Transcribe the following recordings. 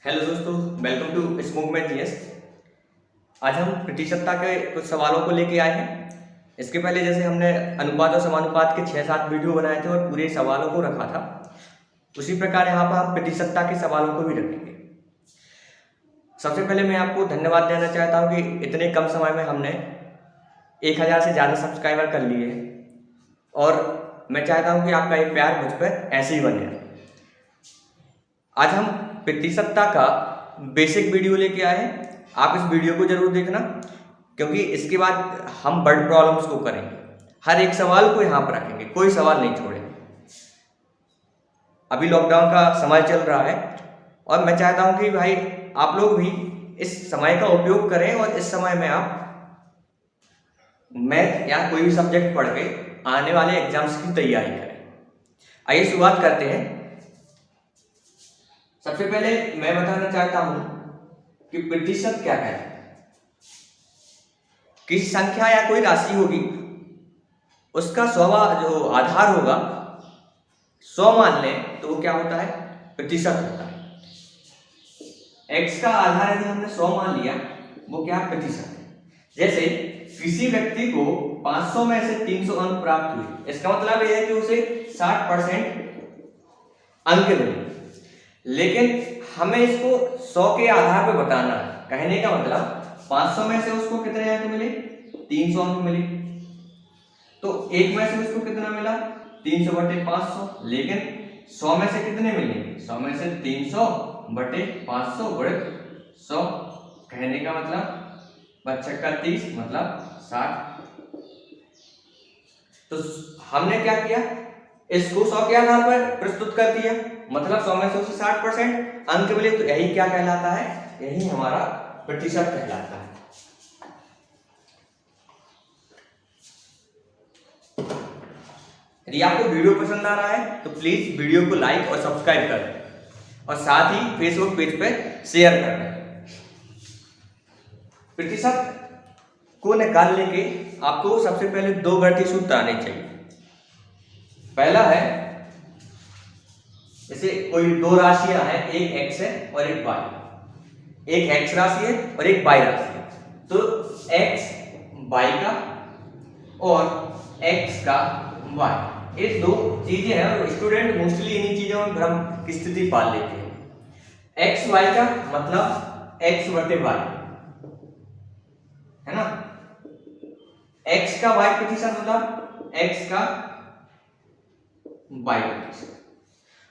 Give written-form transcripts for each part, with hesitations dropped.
Hello दोस्तों, welcome to smoke man GS. आज हम प्रतिशतता के कुछ सवालों को लेके आए हैं। इसके पहले जैसे हमने अनुपात और समानुपात के 6-7 वीडियो बनाए थे और पूरे सवालों को रखा था, उसी प्रकार यहाँ पर हम प्रतिशतता के सवालों को भी रखेंगे। सबसे पहले मैं आपको धन्यवाद देना चाहता हूँ कि इतने कम समय में हमने 1000 से ज़्यादा सब्सक्राइबर कर लिए और मैं चाहता हूँ कि आपका ये प्यार मुझ पर ऐसे ही बने। आज हम प्रतिशतता का बेसिक वीडियो लेके आए हैं। आप इस वीडियो को जरूर देखना, क्योंकि इसके बाद हम वर्ड प्रॉब्लम्स को करेंगे। हर एक सवाल को यहाँ पर रखेंगे, कोई सवाल नहीं छोड़ेंगे। अभी लॉकडाउन का समय चल रहा है और मैं चाहता हूँ कि भाई आप लोग भी इस समय का उपयोग करें और इस समय में आप मैथ या कोई भी सब्जेक्ट पढ़ के आने वाले एग्जाम्स की तैयारी करें। आइए शुरुआत करते हैं। सबसे पहले मैं बताना चाहता हूं कि प्रतिशत क्या है। किसी संख्या या कोई राशि होगी, उसका 100वां जो आधार होगा 100 मान लें तो वो क्या होता है, प्रतिशत होता है। x का आधार यदि हमने 100 मान लिया, वो क्या प्रतिशत है। जैसे किसी व्यक्ति को 500 में से 300 अंक प्राप्त हुए, इसका मतलब यह है कि उसे 60% अंक मिले, लेकिन हमें इसको 100 के आधार पर बताना है। कहने का मतलब 500 में से उसको कितने अंक मिले, 300 अंक मिले, तो एक में से उसको कितना मिला, 300 बटे 500। लेकिन 100 में से कितने मिलेंगे, 100 में से 300 बटे 500 गुणित 100। कहने का मतलब 25×30 मतलब 60। तो हमने क्या किया, इसको 100 के आधार पर प्रस्तुत कर दिया, मतलब 100 में से उसे 60% अंक मिले, तो यही क्या कहलाता है, यही हमारा प्रतिशत कहलाता है। यदि आपको वीडियो पसंद आ रहा है तो प्लीज वीडियो को लाइक और सब्सक्राइब करें और साथ ही फेसबुक पेज पे शेयर करें। प्रतिशत को निकालने के आपको सबसे पहले 2 गणितीय सूत्र आने चाहिए। पहला है, जैसे कोई 2 राशियां हैं, एक x है और एक y, एक x राशि है और एक y राशि है, तो x y का और x का y, ये 2 चीजें हैं और स्टूडेंट मोस्टली इन्हीं चीजों में भ्रम की स्थिति पाल लेते हैं। x y का मतलब x बटे y है ना, x का y प्रतिशत मतलब x का y प्रतिशत,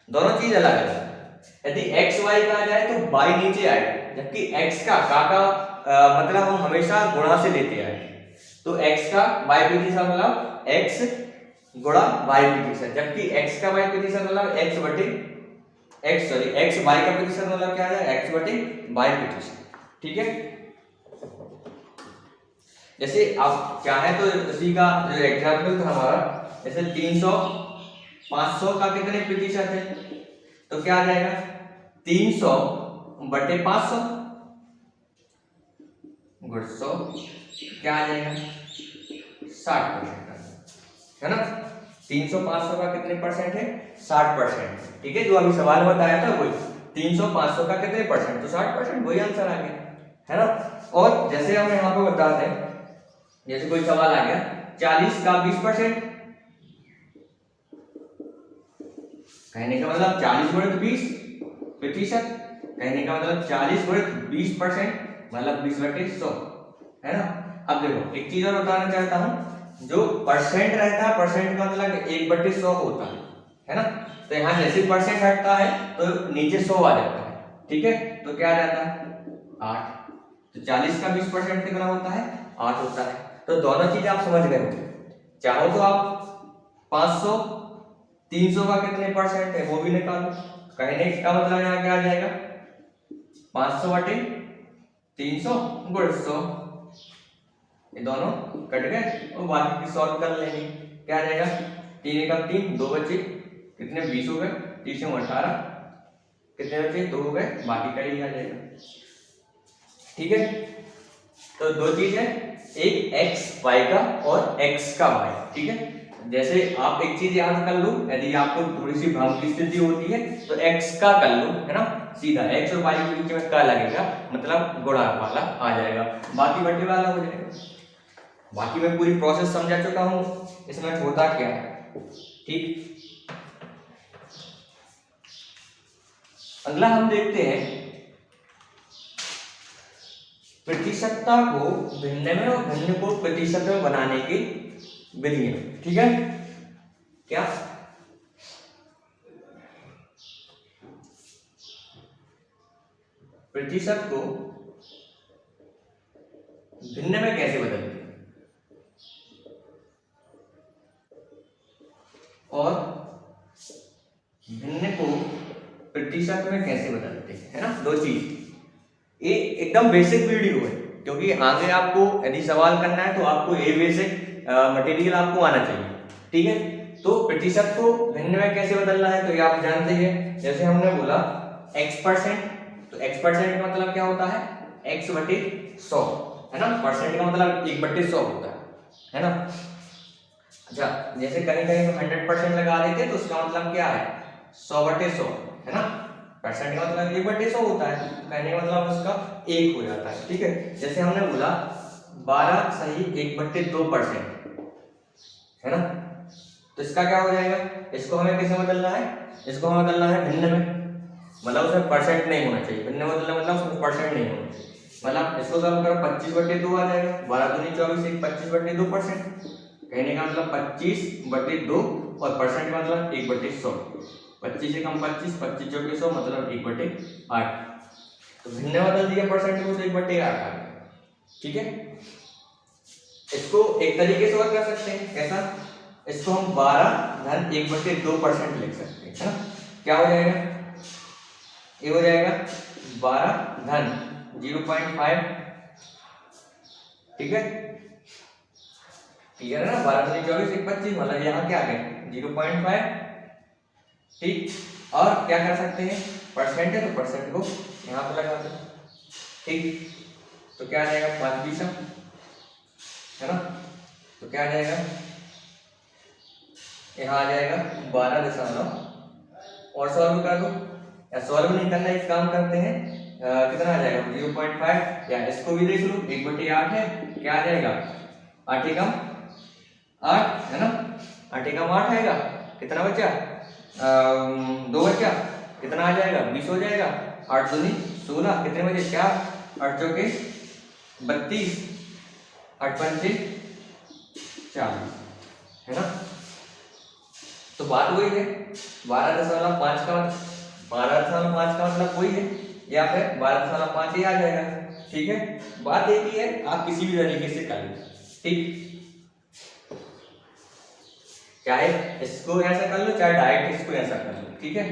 दोनों चीज अलग है। यदि x y का आ जाए तो y नीचे आए, जबकि x का मतलब हम हमेशा गुणा से लेते आए, तो x का y प्रतिशत मतलब x गुणा y प्रतिशत, जबकि x का y प्रतिशत मतलब x y का प्रतिशत मतलब क्या है, x बटे y प्रतिशत। ठीक है, जैसे आप चाहे तो उसी का जो एग्जाम्पल था हमारा, जैसे 300 500 का कितने प्रतिशत है, तो क्या आ जाएगा, 300 बटे 500 गुण 100, क्या आ जाएगा, 60% है ना। 300 500 का कितने परसेंट है, 60%। ठीक है, जो अभी सवाल बताया था वही 300 500 का कितने परसेंट, तो 60%, वही आंसर आ गया है ना। और जैसे हम यहाँ पे बताते हैं, जैसे कोई सवाल आ गया 40 का 20%, कहने का मतलब 40 गुणित 20 प्रतिशत, कहने का मतलब 40 गुणित 20% मतलब 20 बटे 100 है ना। अब देखो एक चीज और बताना चाहता हूं, जो परसेंट रहता है, परसेंट का मतलब 1/100 होता है ना, तो यहाँ जैसे परसेंट हटता है तो नीचे 100 आ जाता है। ठीक है, तो क्या आ जाता है 8, तो 40 का 20% कितना होता है, 8 होता है। तो दोनों चीज आप समझ गए होंगे। चाहो तो आप 500 300 का कितने परसेंट है वो भी निकालो, कहने का मतलब यहाँ क्या आ जाएगा, 500 बटे 300 गुण 100, ये दोनों कट गए और बाकी की सॉल्व कर लेंगे। क्या आ जाएगा, 3 एकम 3, 2 बचे, कितने 20 हो गए, 30 में 18, कितने बचे 2 हो गए, बाकी का ही आ जाएगा। ठीक है, तो 2 चीज है, एक x y का और x का y। ठीक है, जैसे आप एक चीज याद कर लो, यदि आपको थोड़ी सी भ्रम की स्थिति होती है तो x का कर लो, है ना, सीधा x और y के बीच में का लगेगा, मतलब गुणा वाला आ जाएगा, बाकी बटे वाला हो जाएगा। बाकी मैं पूरी प्रोसेस समझा चुका हूं, इसमें होता क्या है। ठीक, अगला हम देखते हैं प्रतिशतता को भिन्न में और भिन्न को प्रतिशत में बनाने की विधियां। ठीक है, क्या प्रतिशत को भिन्न में कैसे बदलते हैं और भिन्न को प्रतिशत में कैसे बदलते हैं, है ना, दो चीज। ये एकदम बेसिक वीडियो है, क्योंकि आगे आपको यदि सवाल करना है तो आपको ये बेसिक मटेरियल आपको आना चाहिए। ठीक है, तो प्रतिशत को भिन्न में कैसे बदलना है तो ये आप जानते हैं। जैसे हमने बोला x%, तो x% का मतलब क्या होता है, x बटे 100, है ना, परसेंट का मतलब 1/100 होता है ना। अच्छा, जैसे कहीं कहीं 100% लगा देते तो उसका मतलब क्या है, 100/100, है ना, परसेंट का मतलब 1/100 होता है, कहने का मतलब उसका 1 हो जाता है। ठीक है, जैसे हमने बोला 12 सही 1/2%, है ना, तो इसका क्या हो जाएगा, इसको हमें किसे बदलना है, इसको हमें बदलना है भिन्न में, मतलब उसमें परसेंट नहीं होना चाहिए, भिन्न बदलना मतलब उसमें परसेंट नहीं होना चाहिए, मतलब इसको सॉल्व करो 25/2 आ जाएगा, 12 दूनी 24, 25/2%, कहने का मतलब 25/2 और परसेंट का मतलब 1/100, 25 से कम 25, 25 चौके 100 मतलब 1/8, तो भिन्न बदल दिया परसेंट को तो 1/8 आ गया। ठीक है, इसको एक तरीके से और कर सकते हैं, कैसा, इसको हम 12 धन 1/2% लिख सकते हैं, है ना, क्या हो जाएगा, ये हो जाएगा 12 धन 0.5, ठीक है, क्लियर है ना, 12 दूनी 24, 1/25 मतलब यहाँ क्या आ गया 0.5। ठीक, और क्या कर सकते हैं, परसेंट है तो परसेंट को यहाँ पे लगा दो। ठीक, तो क्या आ जाएगा 5 है ना, तो क्या आ जाएगा, यहाँ आ जाएगा 12 और सॉल्व कर दो, या सॉल्व नहीं करना, एक काम करते हैं, कितना आ जाएगा 0.5, या इसको भी देख लो 1/8 है, क्या आ जाएगा 8 एकम 8, है ना, 8 एकम 8 आएगा, कितना बचा 2 बचा, कितना आ जाएगा 20 हो जाएगा, 8 दूनी 16, कितने बचे 4, 8 चौके 32, 8 पंचे 40, है ना, तो बात वही है, 12.5 का 12.5 का मतलब वही है, या फिर 12.5 ही आ जाएगा। ठीक है, बात एक ही है, आप किसी भी तरीके से कर लो। ठीक, चाहे इसको ऐसा कर लो, चाहे डायरेक्ट इसको ऐसा कर लो। ठीक है,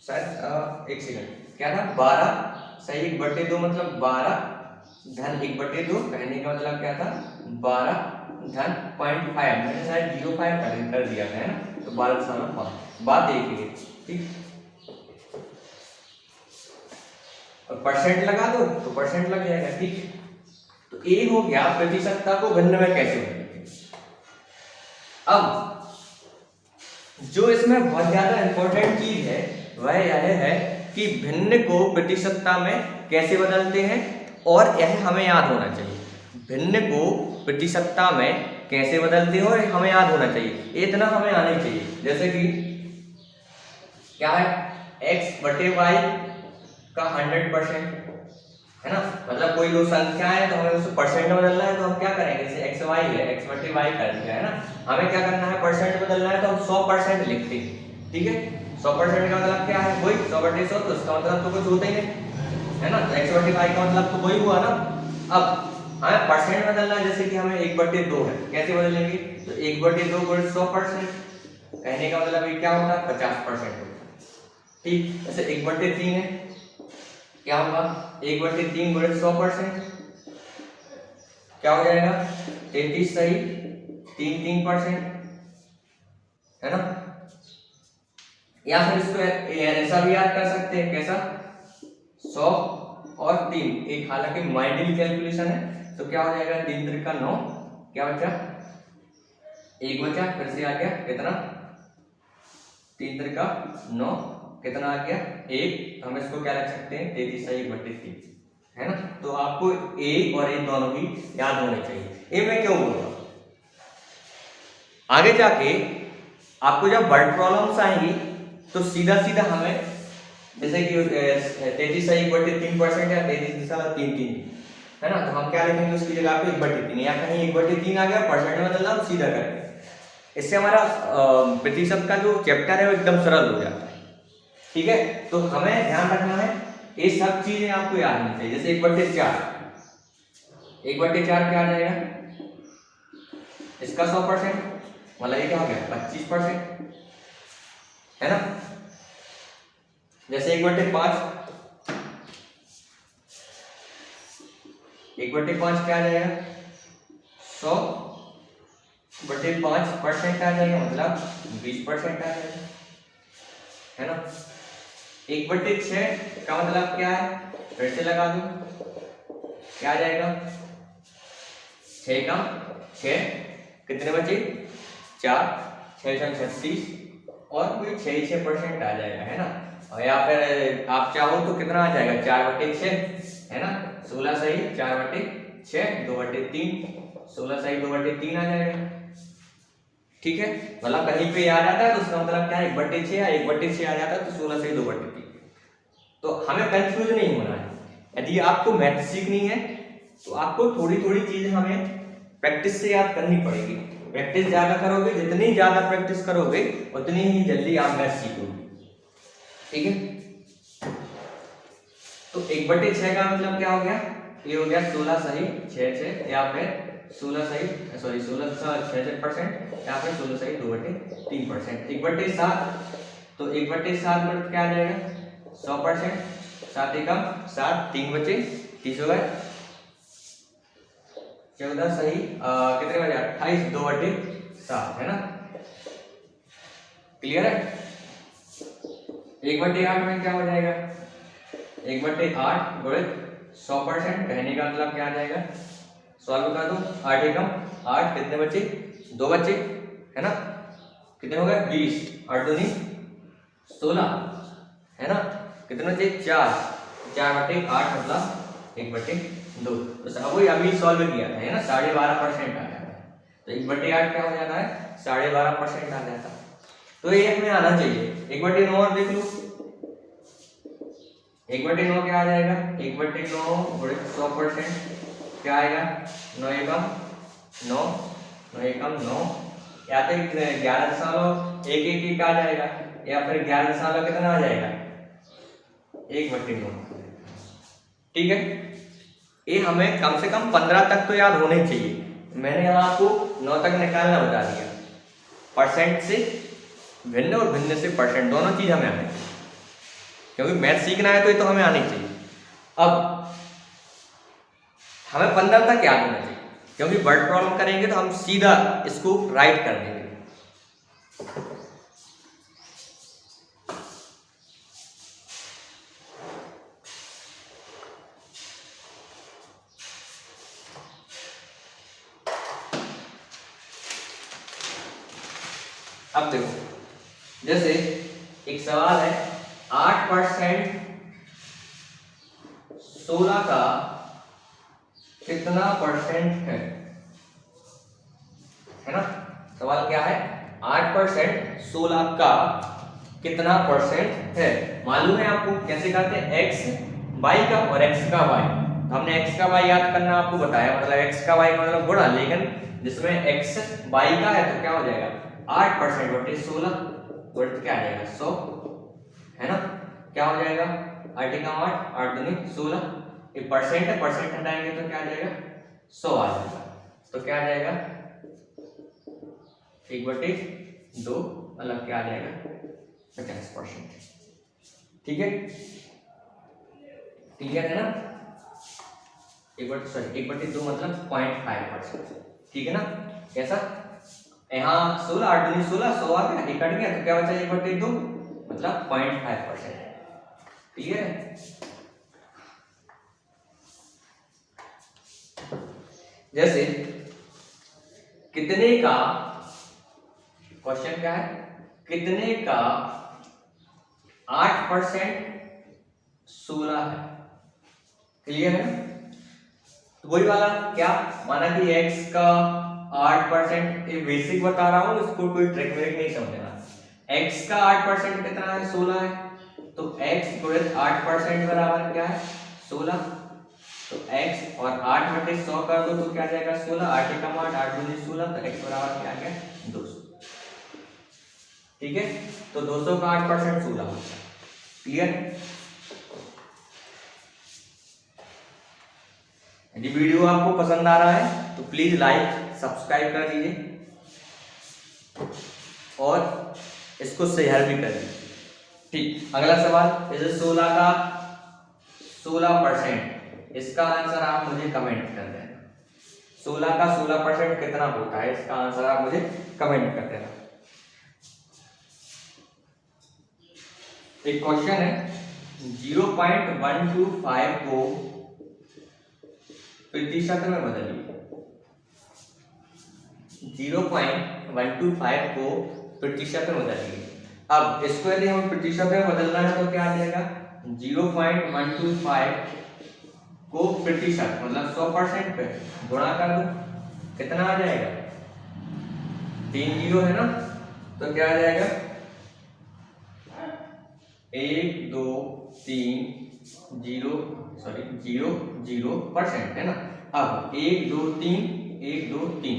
शायद एक सेकंड, क्या था 12 सही 1/2 मतलब 12 धन 1/2, कहने का मतलब क्या था 12 धन 0.5, मैंने शायद 0.5 कर दिया है ना, तो 12.5, बात एक ही है। ठीक, और परसेंट लगा दो तो परसेंट लग जाएगा। ठीक, तो ये हो गया प्रतिशतता को भिन्न में कैसे बदलते। अब जो इसमें बहुत ज्यादा इंपॉर्टेंट चीज है वह यह है कि भिन्न को प्रतिशतता में कैसे बदलते हैं, और यह हमें याद होना चाहिए, भिन्न को प्रतिशतता में कैसे बदलते हो हमें याद होना चाहिए, इतना हमें आना ही चाहिए। जैसे कि क्या है x/y का 100%, है ना, मतलब कोई दो संख्या है तो हमें उसको परसेंट में बदलना है, तो हम क्या करेंगे, जैसे xy है x/y कर दिया है ना, हमें क्या करना है परसेंट बदलना है तो हम 100% लिखते हैं। ठीक है, 100% का मतलब क्या है, वही 100/100, तो इसका मतलब तो कुछ होता ही नहीं, है ना, तो x/y का मतलब तो वही हुआ ना। अब हमें परसेंट बदलना है, जैसे कि हमें 1/2 है, कैसे बदलेंगे, तो 1/2 गुणित 100%, कहने का मतलब ये क्या होता है 50% होता है। ठीक, जैसे 1/3 है, क्या होगा 1/3 गुणित 100%, क्या हो जाएगा 33 सही 3%, है ना, या फिर इसको ऐसा भी याद कर सकते हैं, कैसा 100 और 3, एक हालांकि माइंडली कैलकुलेशन है, तो क्या हो जाएगा 3 त्रिका 9, क्या बचा 1 बचा, फिर से आ गया कितना 3 त्रिका 9, कितना आ गया 1, हम इसको क्या रख सकते हैं 33/3, है ना। तो आपको ए और ए दोनों ही याद होने चाहिए। ए मैं क्यों बोल रहा हूं, आगे जाके आपको जब वर्ड प्रॉब्लम्स आएंगी तो सीधा सीधा हमें जैसे कि 33/3% या 33.33 है ना, तो हम क्या लिखेंगे उसकी जगह पे 1/3, या कहीं 1/3 आ गया परसेंट में बदलना तो सीधा करेंगे। इससे हमारा प्रतिशत का जो चैप्टर है वो एकदम सरल हो जाता है। ठीक है, तो हमें ध्यान रखना है ये सब चीजें आपको याद होनी चाहिए। जैसे 1/4, 1/4 क्या आ जाएगा, इसका 100%, मतलब ये क्या हो गया 25%, है ना। जैसे 1/5, 1/5 क्या आ जाएगा 100/5% आ जाएगा, मतलब 20% आ जाएगा, है ना। 1/6 का मतलब क्या है, फिर से लगा दो, क्या आ जाएगा 6 का 6, कितने बचे 4, 6 36, और कोई 6% आ जाएगा, है ना। और या फिर आप चाहो तो कितना आ जाएगा 4/6, है ना, 16 सही 4/6, 2/3, 16 सही 2/3 आ जाएगा। ठीक है, मतलब कहीं पे आ जाता है तो उसका मतलब क्या है 1/6 या 1/6 आ जाता है तो 16 सही 2/3। तो हमें कंफ्यूज नहीं होना है। यदि आपको मैथ सीखनी है तो आपको थोड़ी थोड़ी चीजें हमें प्रैक्टिस से याद करनी पड़ेगी। प्रैक्टिस ज्यादा करोगे, जितनी ज्यादा प्रैक्टिस करोगे उतनी ही जल्दी आप मैथ सीखोगे। ठीक है, तो 1/6 का मतलब क्या हो गया, ये हो गया 16 सही 6, या फिर 16 सही 66%, या फिर 16 सही 2/3%। 1/7, तो 1/7 मतलब क्या आ जाएगा 100%, 7 एकम 7, 3 बचे 30 हो गए, 14 सही कितने बजे 28, 2/7, है ना। क्लियर है। 1/8 में क्या हो जाएगा 1/8 गुणित 100%, कहने का मतलब क्या आ जाएगा, सॉल्व कर दो, 8 एकम 8, कितने बचे 2 बचे, है ना, कितने हो गए 20, 8 दूनी 16, है ना, कितने बचे 4, 4/8 मतलब 1/2। तो सब वही अभी सॉल्व किया था, है ना, 12.5% आ जाता है, तो 1/8 क्या हो जाता है 12.5% आ जाता है। तो ये हमें आना चाहिए। 1/9 और देख लो, 1/9 क्या आ जाएगा 1/9 गुणित 100% क्या आएगा 9 एकम 9, 9 एकम 9, या तो 11 सालों 1 आ जाएगा, या फिर 11 सालों कितना आ जाएगा 1/9। ठीक है, ये हमें कम से कम 15 तक तो याद होने चाहिए। मैंने यहाँ आपको 9 तक निकालना बता दिया। परसेंट से भिन्न और भिन्न से परसेंट, दोनों चीज हमें आनी चाहिए, क्योंकि मैथ सीखना है तो ये तो हमें आनी चाहिए। अब हमें 15 तक याद होना चाहिए, क्योंकि वर्ड प्रॉब्लम करेंगे तो हम सीधा इसको राइट कर देंगे। अब देखो, जैसे एक सवाल है 8% 16 का कितना परसेंट है ना। सवाल क्या है 8% 16 का कितना परसेंट है। मालूम है आपको कैसे करते हैं, x y का और x का y। तो हमने x का y याद करना आपको बताया, मतलब x का y का मतलब गुणा, लेकिन जिसमें x y का है तो क्या हो जाएगा 8% बटे 16 गुणित क्या आ जाएगा 100, है ना। क्या हो जाएगा 8 एकम 8, 8 दूनी 16, ये परसेंट है, परसेंट हटाएंगे तो क्या आ जाएगा 100 आ जाएगा। तो क्या आ जाएगा 1/2, मतलब क्या आ जाएगा 50%। ठीक है, क्लियर है ना। 1/2 मतलब 0.5%। ठीक है ना। कैसा, यहाँ 16, 8 दूनी 16, 100 आ गया, कट गया तो क्या बचा 1/2 मतलब 0.5%। ठीक है। जैसे कितने का, क्वेश्चन क्या है, कितने का 8% 16 है। क्लियर है? तो वही वाला क्या माना कि x का 8%, ये बेसिक बता रहा हूं, इसको कोई ट्रिक व्रिक नहीं समझना। x का 8% कितना है, 16 है, तो x गुणित 8% बराबर क्या है, 16। तो x और 8/100 कर दो तो क्या आ जाएगा, 16। 8 एकम 8, 8 दूनी 16, तो x बराबर क्या आ गया, 200। ठीक है, तो 200 का 8% 16 होता है। क्लियर? यदि वीडियो आपको पसंद आ रहा है तो प्लीज लाइक सब्सक्राइब कर दीजिए और इसको शेयर भी कर दीजिए। ठीक, अगला सवाल, जैसे 16 का 16%, इसका आंसर आप मुझे कमेंट कर देना। 16 का 16% कितना होता है, इसका आंसर आप मुझे कमेंट कर देना। एक क्वेश्चन है, 0.125 को प्रतिशत में बदलिए। 0.125 को प्रतिशत में बदलिए। अब इसको यदि हम प्रतिशत में बदलना है तो क्या आ जाएगा, 0.125 को प्रतिशत मतलब 100% पे गुणा कर दो, कितना आ जाएगा, 3 जीरो है ना, तो क्या आ जाएगा, 1 2 3 0.00% है ना। अब 1 2 3 1 2 3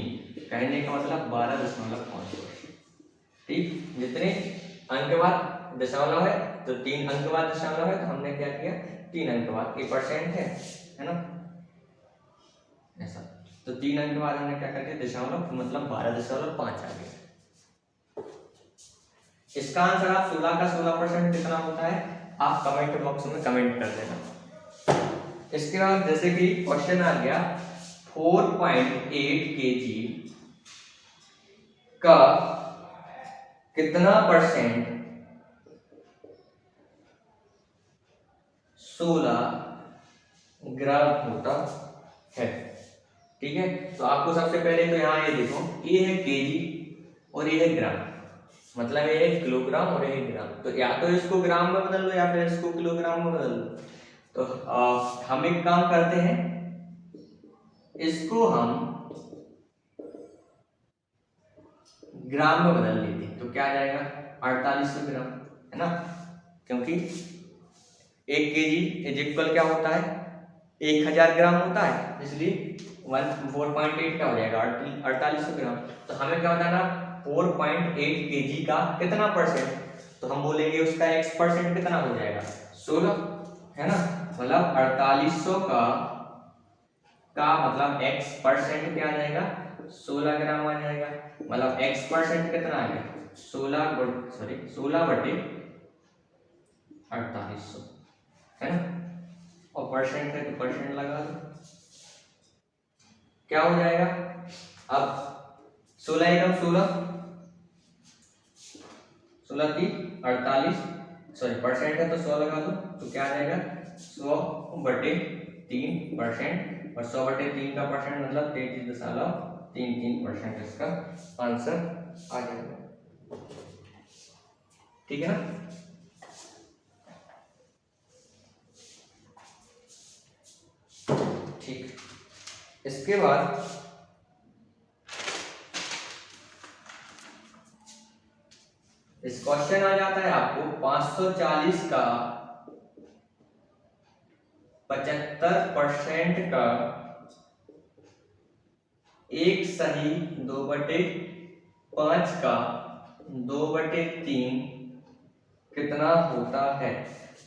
कहने का मतलब 12.5%। ठीक, जितने अंक के बाद दशमलव है तो 3 अंक के बाद दशमलव है, तो हमने क्या किया, 3 अंक के बाद, ये परसेंट है ना, ऐसा। तो 3 अंक के बाद हमने क्या कर दिया, दशमलव, मतलब 12.5 आ गया। इसका आंसर आप 16 का 16% कितना होता है, आप कमेंट बॉक्स में कमेंट कर देना। इसके बाद जैसे कि क्वेश्चन आ गया, 4.8 kg का कितना परसेंट 16 ग्राम होता है। ठीक है, तो आपको सबसे पहले तो यहाँ ये देखो, ये है केजी और ये है ग्राम, मतलब ये है किलोग्राम और ये है ग्राम। तो या तो इसको ग्राम में बदल लो या फिर इसको किलोग्राम में बदल लो। तो हम एक काम करते हैं, इसको हम ग्राम में बदल लेते हैं, तो क्या आ जाएगा, 4800 ग्राम, है ना, क्योंकि 1 केजी इज इक्वल क्या होता है, 1000 ग्राम होता है, इसलिए 4.8 क्या हो जाएगा, 4800 ग्राम। तो हमें क्या बताना, 4.8 केजी का कितना परसेंट, तो हम बोलेंगे उसका x% कितना हो जाएगा, 16, है ना, मतलब 4800 का मतलब x% क्या आ जाएगा, 16 ग्राम आ जाएगा। मतलब x% कितना आ गया, 16 बटे 4800, है ना, और परसेंट है तो परसेंट लगा दो, क्या हो जाएगा। अब 16 एकम 16 16 3 48, सॉरी परसेंट है तो 100 लगा दो, तो क्या आ जाएगा, 100 बटे 3%, और 100 बटे 3 का परसेंट मतलब 33.33%, इसका आंसर आ जाएगा। ठीक है ना। ठीक, इसके बाद इस क्वेश्चन आ जाता है आपको, 540 का 75% का एक सही 2/5 का 2/3 कितना होता है।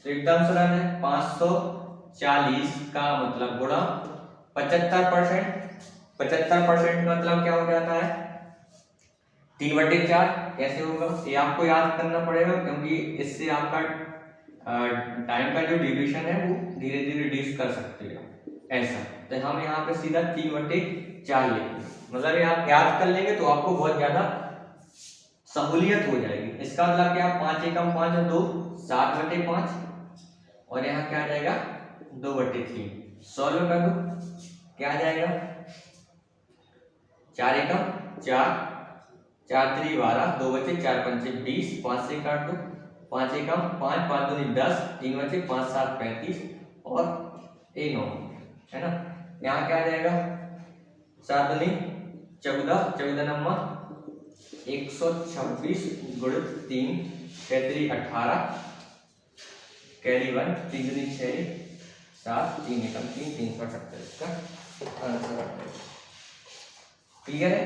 तो एकदम सरल है, 540 का मतलब गुणा 75%, 75% मतलब क्या हो जाता है, 3/4। कैसे होगा, ये आपको याद करना पड़ेगा, क्योंकि इससे आपका टाइम का जो ड्यूरेशन है वो धीरे धीरे रिड्यूस कर सकते हो ऐसा। तो हम यहाँ पे सीधा 3/4 लेंगे, मतलब ये आप याद कर लेंगे तो आपको बहुत ज्यादा सहूलियत हो जाएगी। इसका मतलब क्या, 5 एकम 5 और 2 7/5, और यहाँ क्या आ जाएगा 2/3, सॉल्व कर दो, क्या आ जाएगा 4 एकम 4, 4 3 12, 2 बचे, 4 पंचे 20, 5 से काट दो, 5 एकम 5, 5 दूनी 10, 3 बचे, 5 7 35 और 1 9, है ना। यहाँ क्या आ जाएगा, 7 दूनी 14, 14 नंबर 126 गुणित 3, 6 3 18, कैरी 1, 3 दूनी 6 7, 3 एकम 3, 378 इसका आंसर आ जाएगा। क्लियर है,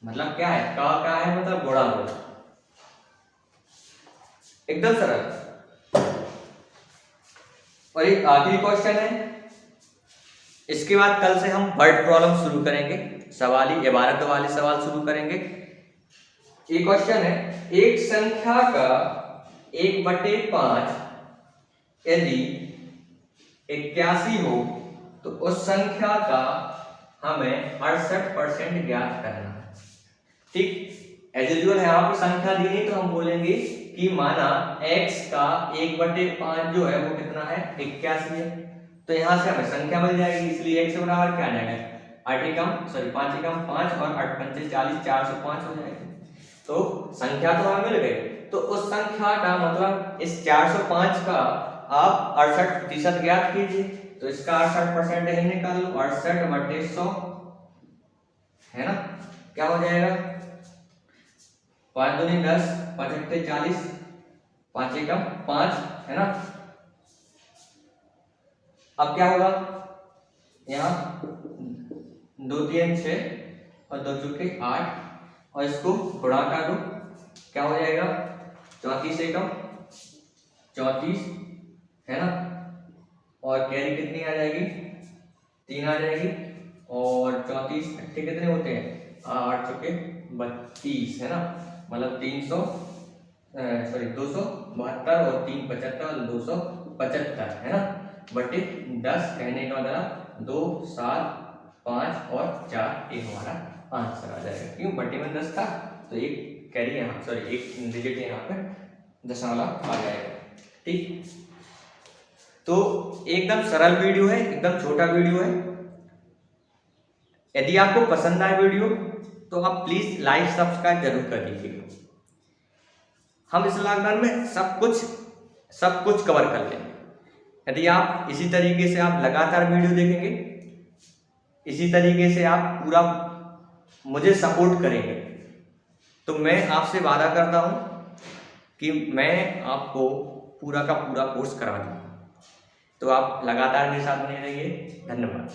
मतलब क्या है, का क्या है, मतलब गुणा होगा, एकदम सरल। और एक आखिरी क्वेश्चन है, इसके बाद कल से हम वर्ड प्रॉब्लम शुरू करेंगे, सवाली इबारत वाले सवाल शुरू करेंगे। एक क्वेश्चन है, एक संख्या का 1/5 यदि 81 हो तो उस संख्या का हमें 68% ज्ञात करना है। ठीक, एज यूजुअल यहाँ पर संख्या दी नहीं तो हम बोलेंगे कि माना x का 1/5 जो है वो कितना है, 81 है। तो यहाँ से हमें संख्या मिल जाएगी, इसलिए x बराबर क्या आ जाएगा, 5 एकम 5 और 8 पंचे 40, 405 हो जाएगा। तो संख्या तो हमें मिल गई, तो उस संख्या का मतलब इस 405 का आप 68% ज्ञात कीजिए। तो इसका 68% ही निकाल लो, 68/100 है ना। क्या हो जाएगा, 5 दूनी 10, 5 अट्ठे 40, 5 एकम 5, है ना। अब क्या होगा, यहाँ 2 3 6 और 2 चौके 8 और इसको गुणा कर दो, क्या हो जाएगा, 34 एकम 34, है ना। और कैरी कितनी आ जाएगी, 3 आ जाएगी। और 34 अट्ठे कितने होते हैं, 8 चौके 32, है ना। मतलब 272 और 3 75, 275, है ना, बटे 10, कहने का मतलब 2 7 5 और 4, ये हमारा आंसर आ जाएगा। क्यों, बटे में 10 था तो एक कैरी यहाँ, सॉरी एक डिजिट यहाँ पे दशमलव आ जाएगा। ठीक, तो एकदम सरल वीडियो है, एकदम छोटा वीडियो है। यदि आपको पसंद आए वीडियो तो आप प्लीज लाइक सब्सक्राइब जरूर कर दीजिएगा। हम इस लॉकडाउन में सब कुछ कवर कर लेंगे। यदि आप इसी तरीके से आप लगातार वीडियो देखेंगे, इसी तरीके से आप पूरा मुझे सपोर्ट करेंगे, तो मैं आपसे वादा करता हूं कि मैं आपको पूरा का पूरा कोर्स करवा दूंगा। तो आप लगातार मेरे साथ बने रहिए। धन्यवाद।